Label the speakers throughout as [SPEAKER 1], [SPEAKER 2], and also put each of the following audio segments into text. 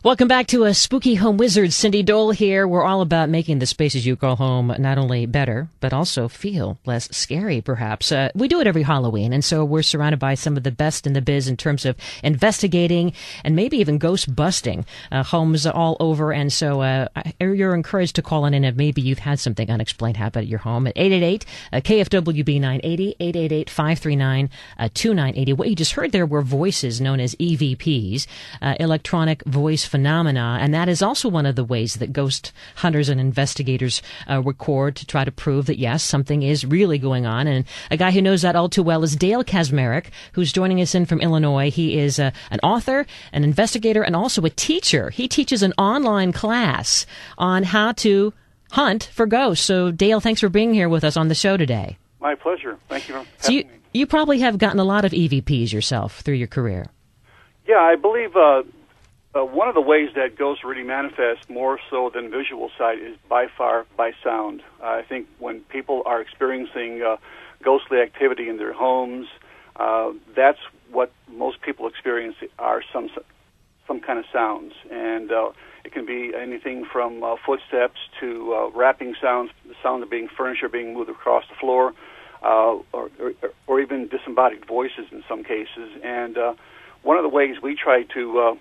[SPEAKER 1] Welcome back to a Spooky Home Wizard. Cindy Dole here. We're all about making the spaces you call home not only better, but also feel less scary, perhaps. We do it every Halloween, and so we're surrounded by some of the best in the biz in terms of investigating and maybe even ghost busting homes all over. And so you're encouraged to call in if maybe you've had something unexplained happen at your home at 888-KFWB 980, 888-539-2980. What you just heard there were voices known as EVPs, electronic voice phenomena, and that is also one of the ways that ghost hunters and investigators record to try to prove that, yes, something is really going on. And a guy who knows that all too well is Dale Kaczmarek, who's joining us in from Illinois. He is an author, an investigator, and also a teacher. He teaches an online class on how to hunt for ghosts. So, Dale, thanks for being here with us on the show today.
[SPEAKER 2] My pleasure. Thank you for having me.
[SPEAKER 1] You probably have gotten a lot of EVPs yourself through your career.
[SPEAKER 2] Yeah, I believe one of the ways that ghosts really manifest more so than visual sight is by far by sound. I think when people are experiencing ghostly activity in their homes, that's what most people experience are some kind of sounds. And it can be anything from footsteps to rapping sounds, the sound of furniture being moved across the floor, or even disembodied voices in some cases. And one of the ways we try to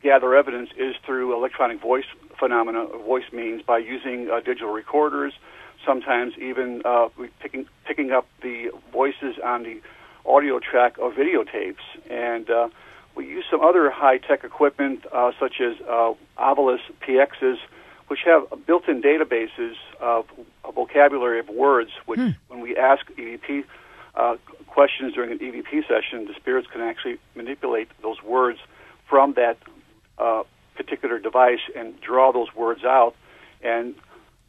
[SPEAKER 2] gather evidence is through electronic voice phenomena, voice means, by using digital recorders, sometimes even picking up the voices on the audio track of videotapes. And we use some other high-tech equipment, such as Ovilus PXs, which have built-in databases of a vocabulary of words, which when we ask EVP questions during an EVP session, the spirits can actually manipulate those words from that particular device and draw those words out. And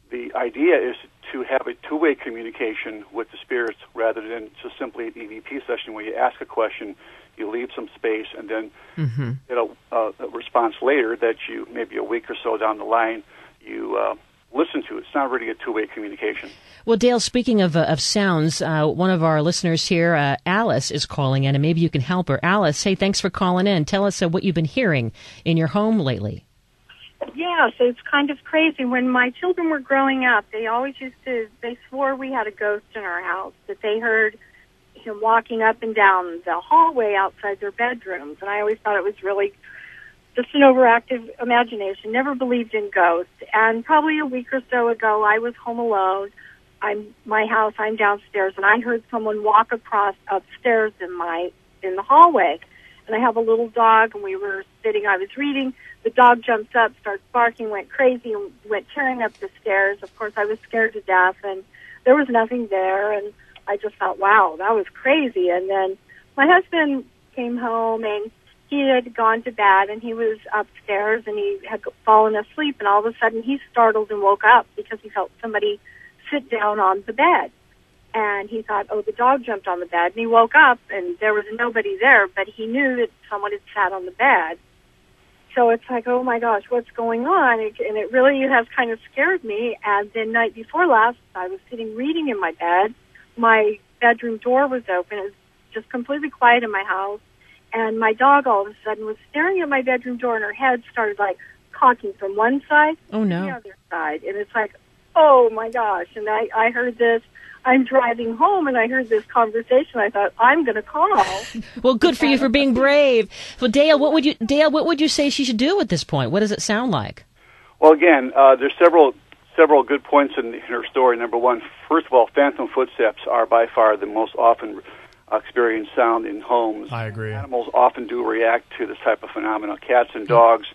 [SPEAKER 2] the idea is to have a two-way communication with the spirits rather than just simply an EVP session where you ask a question, you leave some space, and then get a response later that you, maybe a week or so down the line, you listen to. It's not really a two-way communication.
[SPEAKER 1] Well, Dale, speaking of sounds, one of our listeners here, Alice, is calling in, and maybe you can help her. Alice, hey, thanks for calling in. Tell us what you've been hearing in your home lately.
[SPEAKER 3] Yeah, so it's kind of crazy. When my children were growing up, they swore we had a ghost in our house, that they heard him walking up and down the hallway outside their bedrooms. And I always thought it was really just an overactive imagination, never believed in ghosts. And probably a week or so ago, I was home alone. I'm downstairs, and I heard someone walk across upstairs in the hallway. And I have a little dog, and we were sitting, I was reading. The dog jumps up, starts barking, went crazy, and went tearing up the stairs. Of course, I was scared to death, and there was nothing there. And I just thought, wow, that was crazy. And then my husband came home, and he had gone to bed, and he was upstairs, and he had fallen asleep, and all of a sudden he startled and woke up because he felt somebody sit down on the bed. And he thought, oh, the dog jumped on the bed. And he woke up, and there was nobody there, but he knew that someone had sat on the bed. So it's like, oh, my gosh, what's going on? And it really has kind of scared me. And then night before last, I was sitting reading in my bed. My bedroom door was open. It was just completely quiet in my house. And my dog all of a sudden was staring at my bedroom door, and her head started, like, cocking from one side to the other side. And it's like, oh, my gosh. And I heard this. I'm driving home, and I heard this conversation. I thought, I'm going to call.
[SPEAKER 1] Well, good for you for being brave. Well, Dale, what would you say she should do at this point? What does it sound like?
[SPEAKER 2] Well, again, there's several good points in her story. Number one, first of all, phantom footsteps are by far the most often experienced sound in homes.
[SPEAKER 4] I agree.
[SPEAKER 2] Animals often do react to this type of phenomena. Cats and dogs,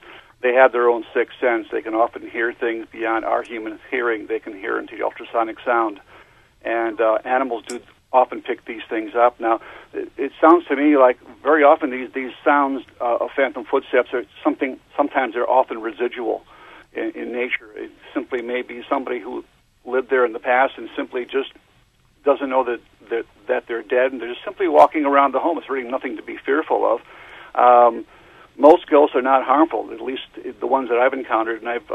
[SPEAKER 2] they have their own sixth sense. They can often hear things beyond our human hearing. They can hear into the ultrasonic sound. And animals do often pick these things up. Now, it sounds to me like very often these sounds of phantom footsteps are sometimes they're often residual in nature. It simply may be somebody who lived there in the past and simply just doesn't know that they're dead, and they're just simply walking around the home. It's really nothing to be fearful of. Most ghosts are not harmful, at least the ones that I've encountered, and I've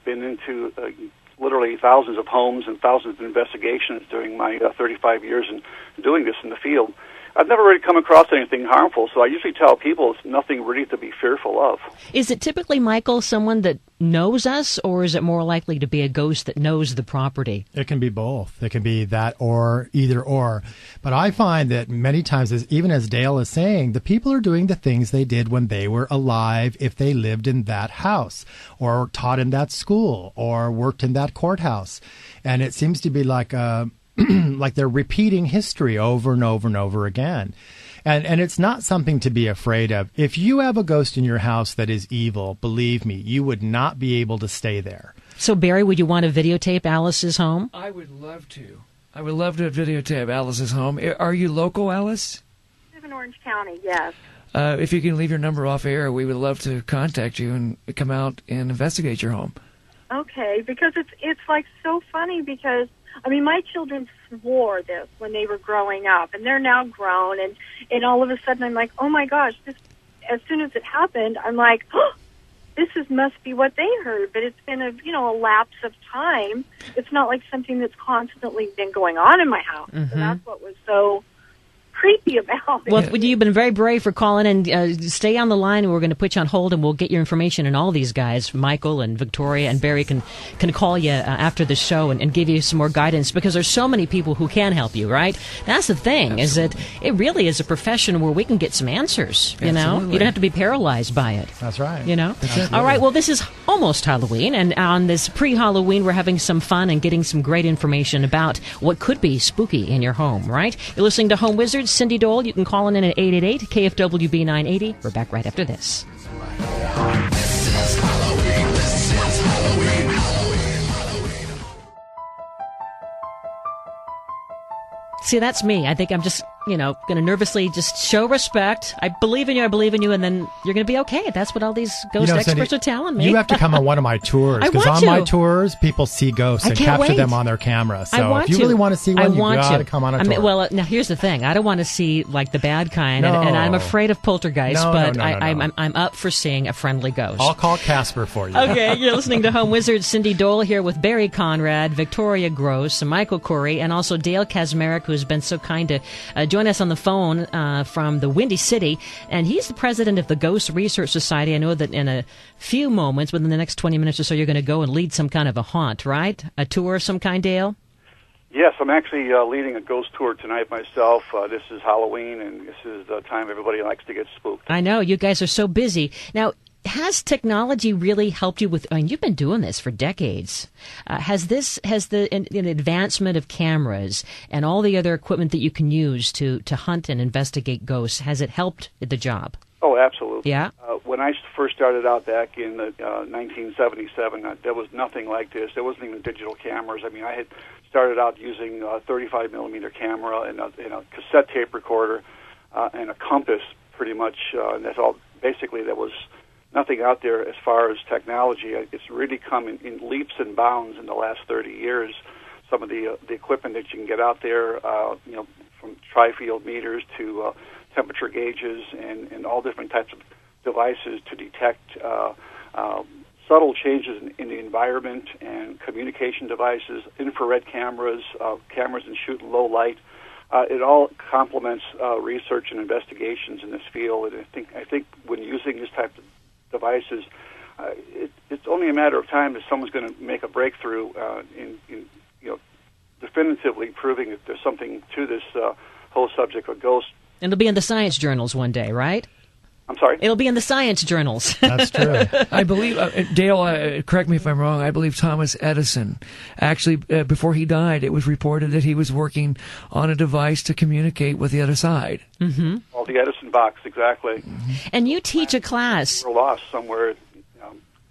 [SPEAKER 2] been into literally thousands of homes and thousands of investigations during my 35 years in doing this in the field. I've never really come across anything harmful, so I usually tell people it's nothing really to be fearful of.
[SPEAKER 1] Is it typically, Michael, someone that knows us, or is it more likely to be a ghost that knows the property?
[SPEAKER 4] It can be both. It can be that or either or. But I find that many times, even as Dale is saying, the people are doing the things they did when they were alive, if they lived in that house or taught in that school or worked in that courthouse. And it seems to be like like they're repeating history over and over and over again. And it's not something to be afraid of. If you have a ghost in your house that is evil, believe me, you would not be able to stay there.
[SPEAKER 1] So, Barry, would you want to videotape Alice's home?
[SPEAKER 5] I would love to. I would love to videotape Alice's home. Are you local, Alice?
[SPEAKER 3] I live in Orange County, yes.
[SPEAKER 5] If you can leave your number off air, we would love to contact you and come out and investigate your home.
[SPEAKER 3] Okay, because it's like so funny because, I mean, my children swore this when they were growing up, and they're now grown, and all of a sudden I'm like, oh my gosh, this, as soon as it happened, I'm like, oh, must be what they heard, but it's been a lapse of time. It's not like something that's constantly been going on in my house.
[SPEAKER 1] Mm-hmm.
[SPEAKER 3] So that's what was so creepy about it.
[SPEAKER 1] Well, you've been very brave for calling, and stay on the line. We're going to put you on hold, and we'll get your information. And all these guys, Michael and Victoria and Barry, can call you after the show and give you some more guidance, because there's so many people who can help you, right? That's the thing. Absolutely. Is that it really is a profession where we can get some answers, you know? You don't have to be paralyzed by it.
[SPEAKER 4] That's right.
[SPEAKER 1] You know? All right, well, this is almost Halloween, and on this pre-Halloween, we're having some fun and getting some great information about what could be spooky in your home, right? You're listening to Home Wizards. Cindy Dole, you can call in at 888 KFWB 980. We're back right after this.
[SPEAKER 6] This is Halloween. This is Halloween. Halloween.
[SPEAKER 1] See, that's me. I think I'm just, going to nervously just show respect. I believe in you, and then you're going to be okay. That's what all these ghost experts
[SPEAKER 4] Cindy,
[SPEAKER 1] are telling me.
[SPEAKER 4] You have to come on one of my tours, because on my tours, people see ghosts and capture them on their camera. So if you really want to see one, you got to come on a tour.
[SPEAKER 1] Well, now here's the thing. I don't want to see like the bad kind, and I'm afraid of poltergeists, but I'm up for seeing a friendly ghost.
[SPEAKER 4] I'll call Casper for you.
[SPEAKER 1] Okay, you're listening to Home Wizards. Cindy Dole here with Barry Conrad, Victoria Gross, and Michael Kouri, and also Dale Kaczmarek, who's been so kind to join us on the phone from the Windy City, and he's the president of the Ghost Research Society. I know that in a few moments, within the next 20 minutes or so, you're going to go and lead some kind of a haunt, right? A tour of some kind, Dale?
[SPEAKER 2] Yes, I'm actually leading a ghost tour tonight myself. This is Halloween, and this is the time everybody likes to get spooked.
[SPEAKER 1] I know, you guys are so busy. Now, has technology really helped you with? I mean, you've been doing this for decades. Has the advancement of cameras and all the other equipment that you can use to hunt and investigate ghosts, has it helped the job?
[SPEAKER 2] Oh, absolutely.
[SPEAKER 1] Yeah.
[SPEAKER 2] When I first started out back in 1977, there was nothing like this. There wasn't even digital cameras. I mean, I had started out using a 35 millimeter camera and a cassette tape recorder and a compass, pretty much, and that's all. Basically, there was nothing out there as far as technology. It's really come in leaps and bounds in the last 30 years. Some of the equipment that you can get out there, from tri-field meters to temperature gauges and all different types of devices to detect subtle changes in the environment, and communication devices, infrared cameras, cameras that shoot in low light. It all complements research and investigations in this field. And I think when using this type of devices, it's only a matter of time that someone's going to make a breakthrough in definitively proving that there's something to this whole subject of ghosts.
[SPEAKER 1] And it'll be in the science journals one day, right?
[SPEAKER 2] I'm sorry?
[SPEAKER 1] It'll be in the science journals.
[SPEAKER 4] That's true.
[SPEAKER 5] I believe, Dale, correct me if I'm wrong, I believe Thomas Edison, actually, before he died, it was reported that he was working on a device to communicate with the other side.
[SPEAKER 1] Mm-hmm.
[SPEAKER 2] Well, the Edison box, exactly.
[SPEAKER 1] Mm-hmm. And you teach a class.
[SPEAKER 2] We're lost somewhere,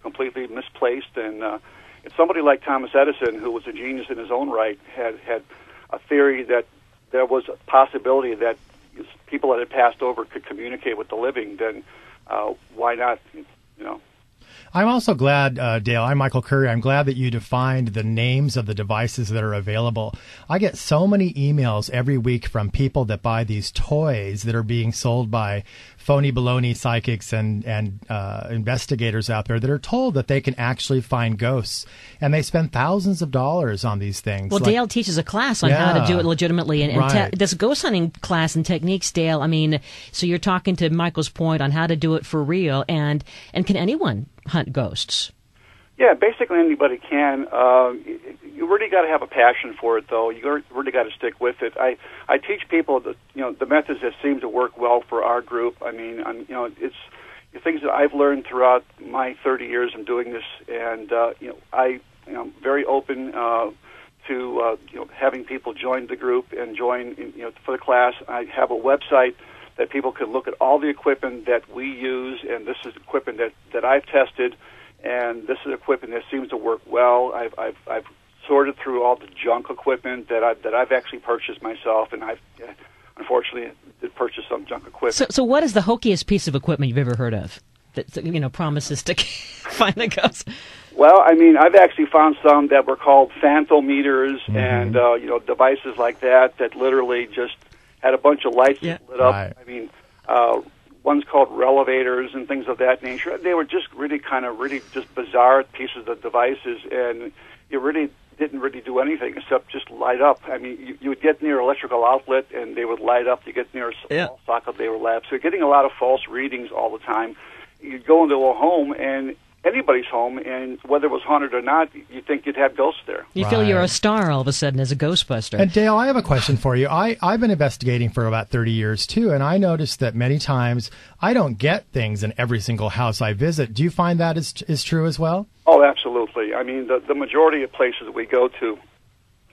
[SPEAKER 2] completely misplaced, and it's somebody like Thomas Edison, who was a genius in his own right, had a theory that there was a possibility that people that had passed over could communicate with the living. Then why not?
[SPEAKER 4] I'm also glad, Dale, I'm Michael Kouri. I'm glad that you defined the names of the devices that are available. I get so many emails every week from people that buy these toys that are being sold by phony baloney psychics and investigators out there that are told that they can actually find ghosts. And they spend thousands of dollars on these things.
[SPEAKER 1] Well, Dale teaches a class on how to do it legitimately. And
[SPEAKER 4] Right.
[SPEAKER 1] this ghost hunting class and techniques, Dale, I mean, so you're talking to Michael's point on how to do it for real. And can anyone hunt ghosts?
[SPEAKER 2] Yeah, basically anybody can. You really got to have a passion for it, though. You really got to stick with it. I teach people the methods that seem to work well for our group. I mean, it's the things that I've learned throughout my 30 years of doing this, and I'm very open to having people join the group and join for the class. I have a website that people can look at all the equipment that we use, and this is equipment that I've tested, and this is equipment that seems to work well. I've sorted through all the junk equipment that I've actually purchased myself, and I've unfortunately did purchase some junk equipment.
[SPEAKER 1] So what is the hokiest piece of equipment you've ever heard of that promises to find the ghost?
[SPEAKER 2] Well, I mean, I've actually found some that were called phantometers and devices like that literally just had a bunch of lights lit up.
[SPEAKER 4] Right.
[SPEAKER 2] I mean, one's called relevators and things of that nature. They were just really just bizarre pieces of devices, and you really didn't really do anything except just light up. I mean, you would get near an electrical outlet, and they would light up. You get near a wall socket, they would light up. So you're getting a lot of false readings all the time. You'd go into a home, and anybody's home, and whether it was haunted or not, you think you'd have ghosts there.
[SPEAKER 1] You feel you're a star all of a sudden as a Ghostbuster.
[SPEAKER 4] And Dale, I have a question for you. I've been investigating for about 30 years too, and I noticed that many times I don't get things in every single house I visit. Do you find that is true as well?
[SPEAKER 2] Oh, absolutely. I mean, the majority of places that we go to,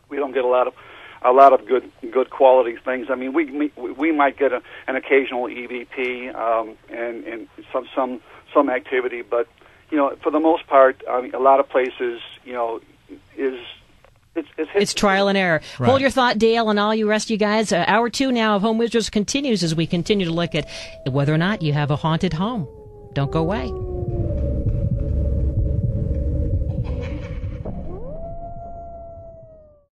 [SPEAKER 2] we don't get a lot of good quality things. I mean, we might get an occasional EVP and some activity, but for the most part, I mean, a lot of places, it's
[SPEAKER 1] trial and error.
[SPEAKER 4] Right.
[SPEAKER 1] Hold your thought, Dale, and all you rest of you guys. Hour 2 now of Home Wizards continues as we continue to look at whether or not you have a haunted home. Don't go away.